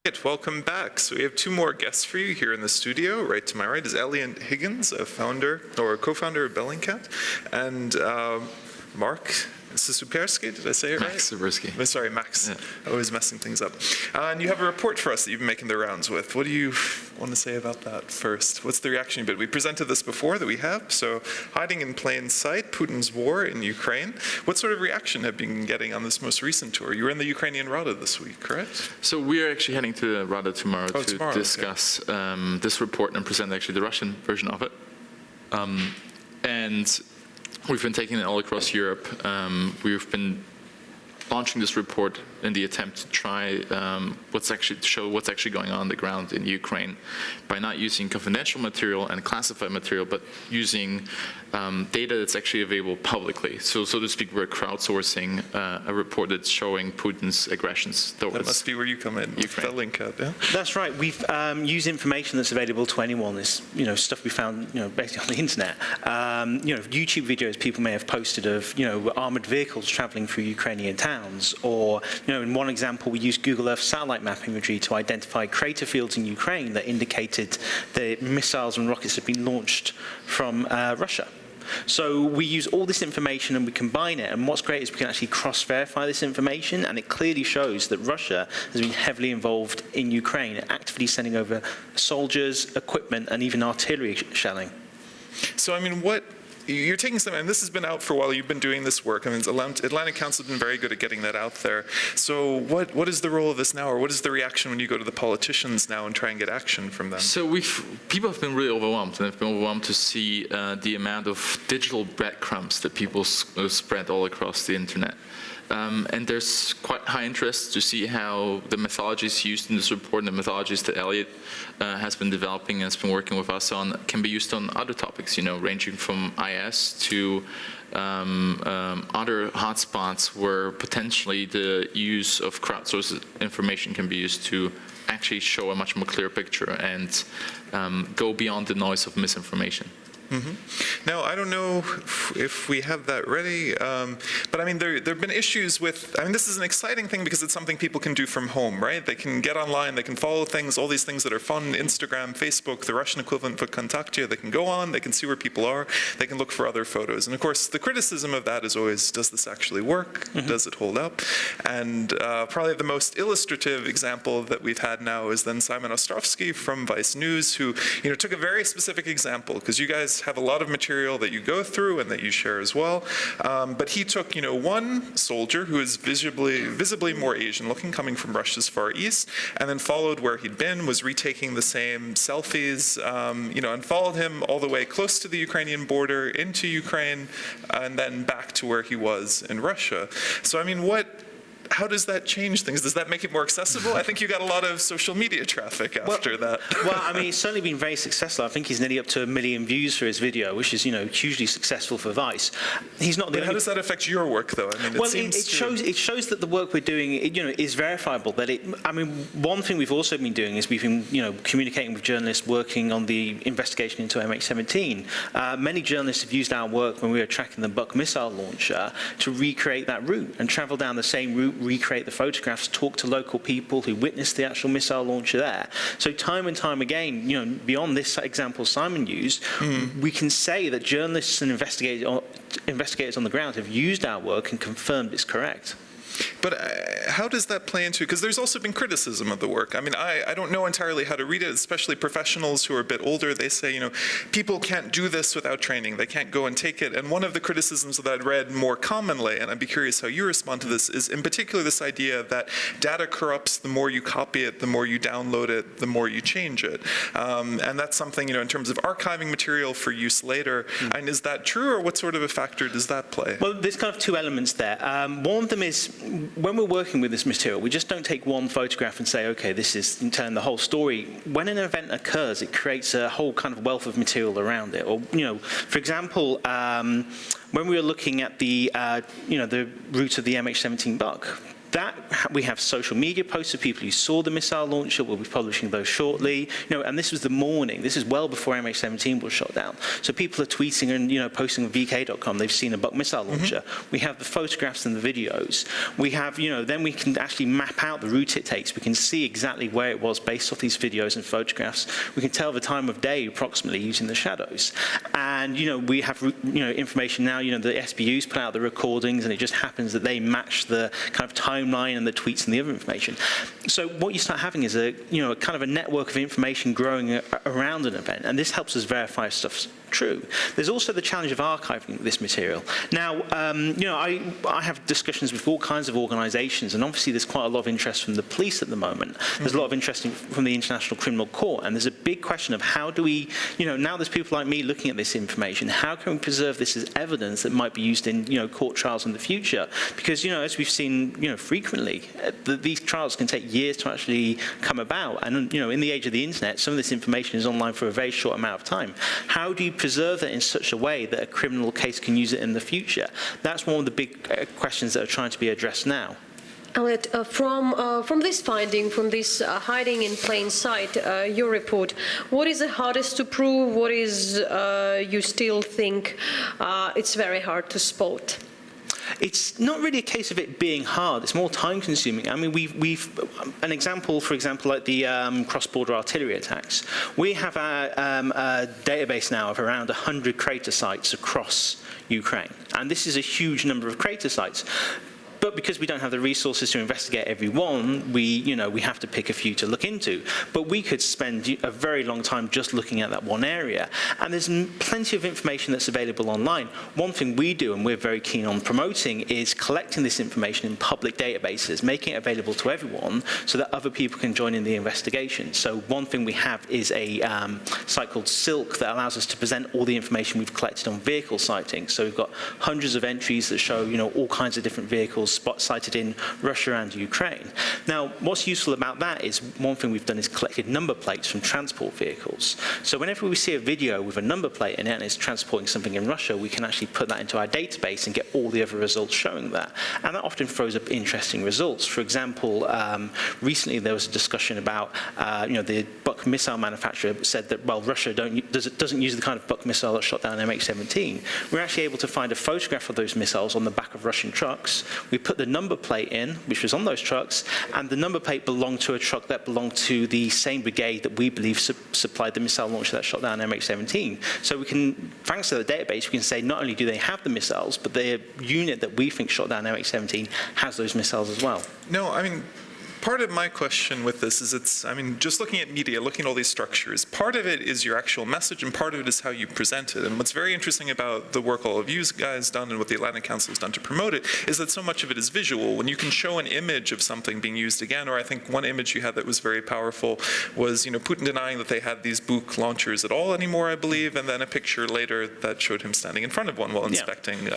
Right, welcome back. So we have two more guests for you here in the studio. Right to my right is Eliot Higgins, a founder or a co-founder of Bellingcat, and Maks Czuperski, did I say it right? Maks Czuperski. Sorry, Max. Yeah. Always messing things up. And you have a report for us that you've been making the rounds with. What do you want to say about that first? What's the reaction? But we presented this before that we have. So hiding in plain sight, Putin's war in Ukraine. What sort of reaction have you been getting on this most recent tour? You were in the Ukrainian Rada this week, correct? So we are actually heading to the Rada tomorrow to discuss this report and present actually the Russian version of it. And we've been taking it all across Europe. We've been launching this report in the attempt to try to show what's actually going on the ground in Ukraine by not using confidential material and classified material, but using data that's actually available publicly. So to speak, we're crowdsourcing a report that's showing Putin's aggressions towards That must be where you come in, Bellingcat, yeah? That's right. We've used information that's available to anyone. It's stuff we found basically on the internet. YouTube videos people may have posted of armored vehicles traveling through Ukrainian towns, or in one example we used Google Earth satellite map imagery to identify crater fields in Ukraine that indicated that missiles and rockets had been launched from Russia. So we use all this information and we combine it, and what's great is we can actually cross-verify this information, and it clearly shows that Russia has been heavily involved in Ukraine, actively sending over soldiers, equipment, and even artillery shelling. So, you're taking some, and this has been out for a while, you've been doing this work. Atlantic Council has been very good at getting that out there. So what is the role of this now, or what is the reaction when you go to the politicians now and try and get action from them? So people have been really overwhelmed, and have been overwhelmed to see the amount of digital breadcrumbs that people spread all across the internet. And there's quite high interest to see how the methodologies used in this report, and the methodologies that Eliot has been developing and has been working with us on, can be used on other topics, ranging from IS to other hotspots where potentially the use of crowdsourced information can be used to actually show a much more clear picture and go beyond the noise of misinformation. Mm-hmm. Now, I don't know if we have that ready, but there have been issues with, this is an exciting thing because it's something people can do from home, right? They can get online, they can follow things, all these things that are fun, Instagram, Facebook, the Russian equivalent for Kontakte, they can go on, they can see where people are, they can look for other photos. And of course, the criticism of that is always, does this actually work? Mm-hmm. Does it hold up? And probably the most illustrative example that we've had now is then Simon Ostrovsky from Vice News, who took a very specific example, because you guys have a lot of material that you go through and that you share as well. But he took, one soldier who is visibly more Asian-looking, coming from Russia's Far East, and then followed where he'd been, was retaking the same selfies, and followed him all the way close to the Ukrainian border, into Ukraine, and then back to where he was in Russia. So, how does that change things? Does that make it more accessible? I think you got a lot of social media traffic after that. Well, it's certainly been very successful. I think he's nearly up to 1 million views for his video, which is, hugely successful for Vice. He's not the only... How does that affect your work, though? It shows that the work we're doing, is verifiable. That one thing we've also been doing is we've been, communicating with journalists working on the investigation into MH17. Many journalists have used our work when we were tracking the BUK Missile Launcher to recreate that route and travel down the same route, recreate the photographs, talk to local people who witnessed the actual missile launcher there. So time and time again, beyond this example Simon used, we can say that journalists and investigators on the ground have used our work and confirmed it's correct. But how does that play into, because there's also been criticism of the work. I don't know entirely how to read it, especially professionals who are a bit older. They say, people can't do this without training. They can't go and take it. And one of the criticisms that I'd read more commonly, and I'd be curious how you respond to this, is in particular this idea that data corrupts. The more you copy it, the more you download it, the more you change it. And that's something, in terms of archiving material for use later. And is that true, or what sort of a factor does that play? Well, there's kind of two elements there. One of them is, when we're working with this material, we just don't take one photograph and say, okay, this is telling the whole story. When an event occurs, it creates a whole kind of wealth of material around it. Or, for example, when we were looking at the, the route of the MH17 BUK, That we have social media posts of people who saw the missile launcher. We'll be publishing those shortly. And this was the morning. This is well before MH17 was shot down. So people are tweeting and posting on VK.com. They've seen a BUK missile launcher. We have the photographs and the videos. We have, then we can actually map out the route it takes. We can see exactly where it was based off these videos and photographs. We can tell the time of day approximately using the shadows. And we have information now. The SBU's put out the recordings, and it just happens that they match the kind of timeline and the tweets and the other information. So what you start having is a kind of a network of information growing around an event, and this helps us verify if stuff's true. There's also the challenge of archiving this material. Now, I have discussions with all kinds of organisations, and obviously there's quite a lot of interest from the police at the moment. There's a lot of interest from the International Criminal Court, and there's a big question of how do we, now there's people like me looking at this information, how can we preserve this as evidence that might be used in, court trials in the future? Because, as we've seen, frequently, these trials can take years to actually come about, and, in the age of the internet, some of this information is online for a very short amount of time. How do you preserve that in such a way that a criminal case can use it in the future? That's one of the big questions that are trying to be addressed now. Eliot, from this finding, from this hiding in plain sight, your report, what is the hardest to prove? What is you still think it's very hard to spot? It's not really a case of it being hard. It's more time-consuming. I mean, we've an example, for example, like the cross-border artillery attacks. We have a database now of around 100 crater sites across Ukraine, and this is a huge number of crater sites. But because we don't have the resources to investigate every one, we have to pick a few to look into. But we could spend a very long time just looking at that one area. And there's plenty of information that's available online. One thing we do, and we're very keen on promoting, is collecting this information in public databases, making it available to everyone so that other people can join in the investigation. So one thing we have is a site called Silk that allows us to present all the information we've collected on vehicle sightings. So we've got hundreds of entries that show all kinds of different vehicles sighted in Russia and Ukraine. Now, what's useful about that is one thing we've done is collected number plates from transport vehicles. So whenever we see a video with a number plate in it and it's transporting something in Russia, we can actually put that into our database and get all the other results showing that. And that often throws up interesting results. For example, recently there was a discussion about, the BUK missile manufacturer said that, well, Russia doesn't use the kind of BUK missile that shot down MH17. We're actually able to find a photograph of those missiles on the back of Russian trucks. We put the number plate in, which was on those trucks, and the number plate belonged to a truck that belonged to the same brigade that we believe supplied the missile launcher that shot down MH17. So we can, thanks to the database, we can say not only do they have the missiles, but the unit that we think shot down MH17 has those missiles as well. No, I mean, part of my question with this is just looking at media, looking at all these structures, part of it is your actual message and part of it is how you present it. And what's very interesting about the work all of you guys done and what the Atlantic Council has done to promote it is that so much of it is visual. When you can show an image of something being used again, or I think one image you had that was very powerful was, Putin denying that they had these BUK launchers at all anymore, I believe, and then a picture later that showed him standing in front of one while inspecting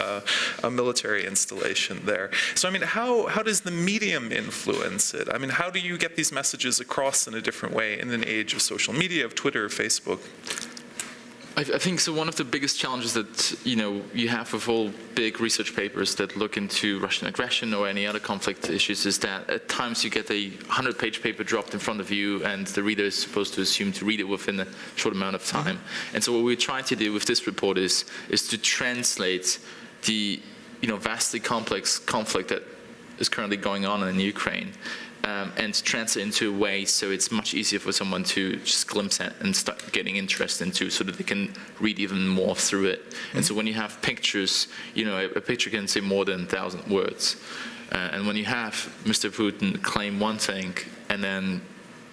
a military installation there. So, how does the medium influence it? How do you get these messages across in a different way in an age of social media, of Twitter, Facebook? I think so. One of the biggest challenges that you have with all big research papers that look into Russian aggression or any other conflict issues is that at times you get a 100-page paper dropped in front of you, and the reader is supposed to assume to read it within a short amount of time. And so what we're trying to do with this report is to translate the vastly complex conflict that is currently going on in Ukraine. And translate into a way so it's much easier for someone to just glimpse at and start getting interest into, so that they can read even more through it. And so when you have pictures, a picture can say more than 1,000 words. And when you have Mr. Putin claim one thing and then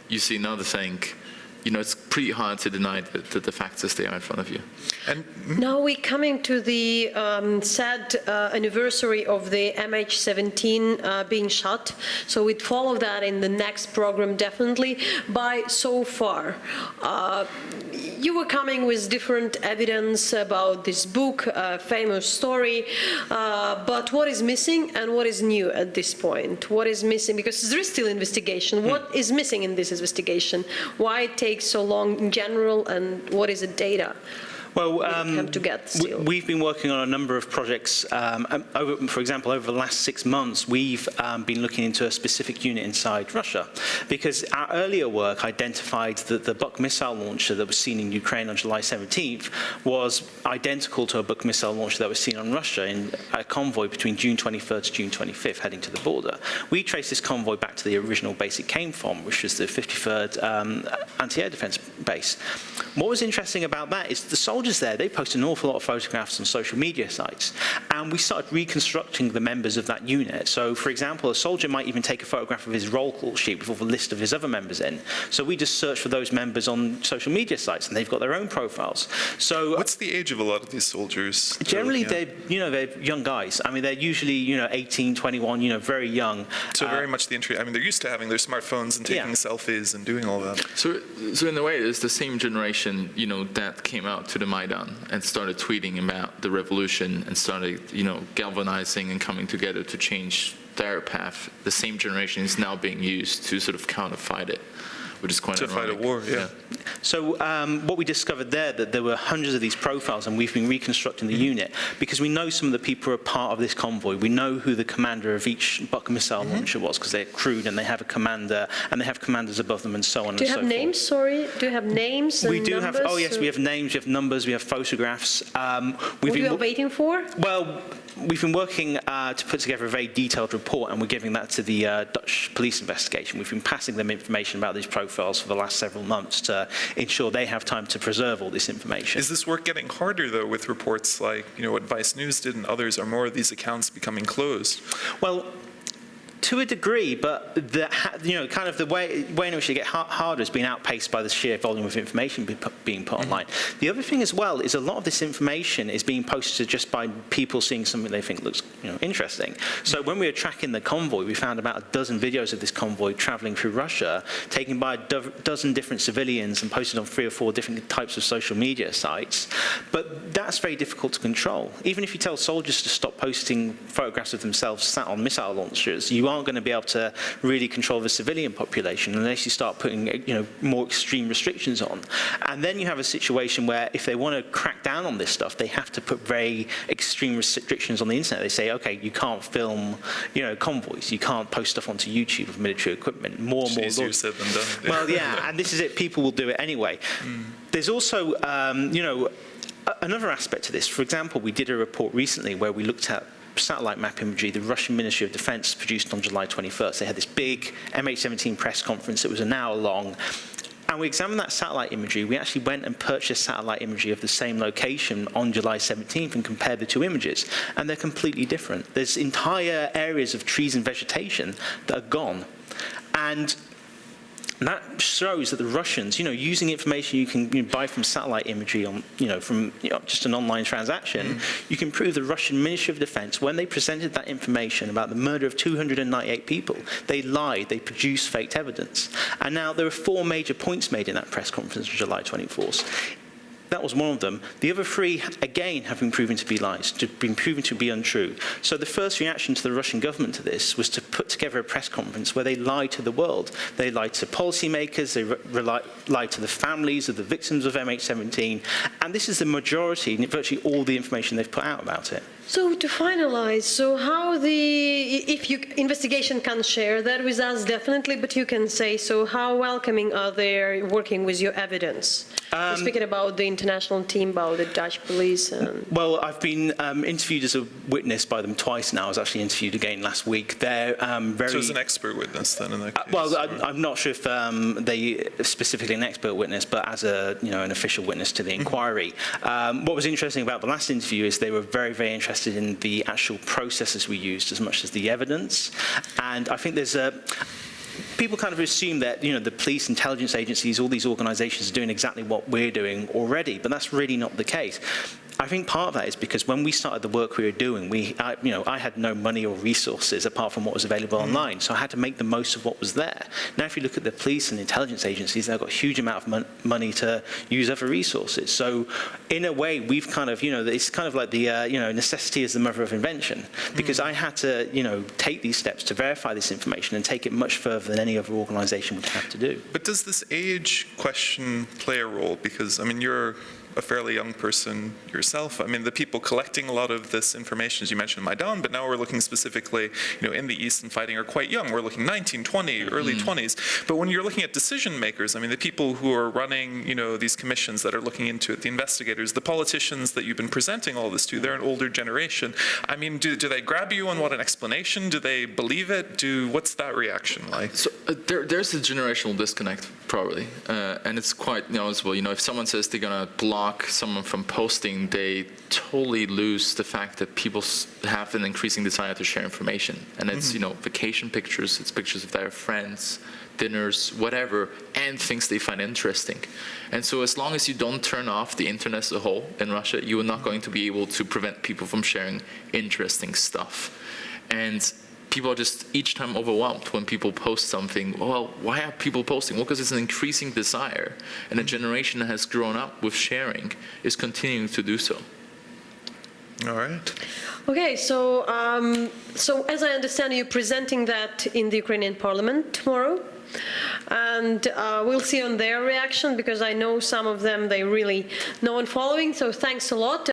you see another thing, it's pretty hard to deny the facts as they are in front of you. And now we're coming to the sad anniversary of the MH17 being shot. So we'd follow that in the next program, definitely. By so far, you were coming with different evidence about this book, famous story. But what is missing and what is new at this point? What is missing? Because there is still investigation. What is missing in this investigation? Why it takes so long in general, and what is the data? Well, have to get still? we've been working on a number of projects. For example, over the last 6 months, we've been looking into a specific unit inside Russia, because our earlier work identified that the BUK missile launcher that was seen in Ukraine on July 17th was identical to a BUK missile launcher that was seen on Russia in a convoy between June 23rd to June 25th, heading to the border. We traced this convoy back to the original base it came from, which was the 53rd Anti-Air Defense Base. What was interesting about that is the soldiers there, they posted an awful lot of photographs on social media sites, and we started reconstructing the members of that unit. So, for example, a soldier might even take a photograph of his roll call sheet with all the list of his other members in. So we just search for those members on social media sites, and they've got their own profiles. So What's the age of a lot of these soldiers? generally, they're young guys. I mean, they're usually 18, 21, very young. So very much the entry. I mean, they're used to having their smartphones and taking selfies and doing all that. So in a way, it's the same generation, that came out to the Maidan and started tweeting about the revolution and started, galvanizing and coming together to change their path. The same generation is now being used to sort of counter-fight it, which is quite ironic. To fight a war, yeah. So what we discovered there, that there were hundreds of these profiles, and we've been reconstructing the unit because we know some of the people who are part of this convoy. We know who the commander of each BUK missile launcher was, because they're crewed and they have a commander, and they have commanders above them, and so on and so forth. Do you have names, sorry? Do you have names and We do numbers? have, oh yes, we have names, we have numbers, we have photographs. What are you waiting for? Well, we've been working to put together a very detailed report, and we're giving that to the Dutch police investigation. We've been passing them information about these profiles for the last several months to ensure they have time to preserve all this information. Is this work getting harder, though, with reports like, what Vice News did and others? Are more of these accounts becoming closed? Well, to a degree, but kind of the way in which it gets harder is being outpaced by the sheer volume of information being put online. The other thing as well is a lot of this information is being posted just by people seeing something they think looks interesting. So when we were tracking the convoy, we found about a dozen videos of this convoy traveling through Russia, taken by a dozen different civilians and posted on 3 or 4 different types of social media sites. But that's very difficult to control. Even if you tell soldiers to stop posting photographs of themselves sat on missile launchers, you aren't going to be able to really control the civilian population unless you start putting more extreme restrictions on. And then you have a situation where if they want to crack down on this stuff, they have to put very extreme restrictions on the internet. They say, okay, you can't film convoys, you can't post stuff onto YouTube of military equipment. More and more. Easier said than done. Well, yeah, and this is it. People will do it anyway. There's also another aspect to this. For example, we did a report recently where we looked at satellite map imagery the Russian Ministry of Defense produced on July 21st. They had this big MH17 press conference that was an hour long, and we examined that satellite imagery. We actually went and purchased satellite imagery of the same location on July 17th and compared the 2 images, and they're completely different. There's entire areas of trees and vegetation that are gone, and that shows that the Russians, using information you can buy from satellite imagery on, from just an online transaction, you can prove the Russian Ministry of Defense, when they presented that information about the murder of 298 people, they lied, they produced faked evidence. And now there are 4 major points made in that press conference on July 24th. That was one of them. The other 3, again, have been proven to be lies, been proven to be untrue. So the first reaction to the Russian government to this was to put together a press conference where they lied to the world. They lied to policymakers, they lied to the families of the victims of MH17, and this is the majority, virtually all the information they've put out about it. So to finalize, so how if your investigation can share that with us, definitely, but you can say, so how welcoming are they working with your evidence? Speaking about the international team, about the Dutch police. Well, I've been interviewed as a witness by them twice now. I was actually interviewed again last week. They're very... So as an expert witness then in that case? Well, I'm not sure if they specifically an expert witness, but as an official witness to the inquiry. What was interesting about the last interview is they were very, very interested in the actual processes we used as much as the evidence. And I think there's people kind of assume that the police, intelligence agencies, all these organizations are doing exactly what we're doing already, but that's really not the case. I think part of that is because when we started the work we were doing, I had no money or resources apart from what was available online, so I had to make the most of what was there. Now, if you look at the police and intelligence agencies, they've got a huge amount of money to use other resources. So, in a way, we've kind of, it's kind of like the, necessity is the mother of invention, because I had to, take these steps to verify this information and take it much further than any other organization would have to do. But does this age question play a role? Because, I mean, you're a fairly young person yourself. I mean, the people collecting a lot of this information, as you mentioned, Maidan, but now we're looking specifically, in the East and fighting are quite young. We're looking 19, 20, early 20s. But when you're looking at decision makers, I mean, the people who are running, these commissions that are looking into it, the investigators, the politicians that you've been presenting all this to, they're an older generation. I mean, do they grab you and want an explanation? Do they believe it? What's that reaction like? So there's a generational disconnect, probably, and it's quite noticeable. If someone says they're going to block someone from posting, they totally lose the fact that people have an increasing desire to share information. And it's, vacation pictures, it's pictures of their friends, dinners, whatever, and things they find interesting. And so as long as you don't turn off the internet as a whole in Russia, you are not going to be able to prevent people from sharing interesting stuff. And people are just each time overwhelmed when people post something. Well, why are people posting? Well, because it's an increasing desire, and a generation that has grown up with sharing is continuing to do so. All right. Okay, so as I understand, you're presenting that in the Ukrainian parliament tomorrow, and we'll see on their reaction, because I know some of them, they really know and following, so thanks a lot.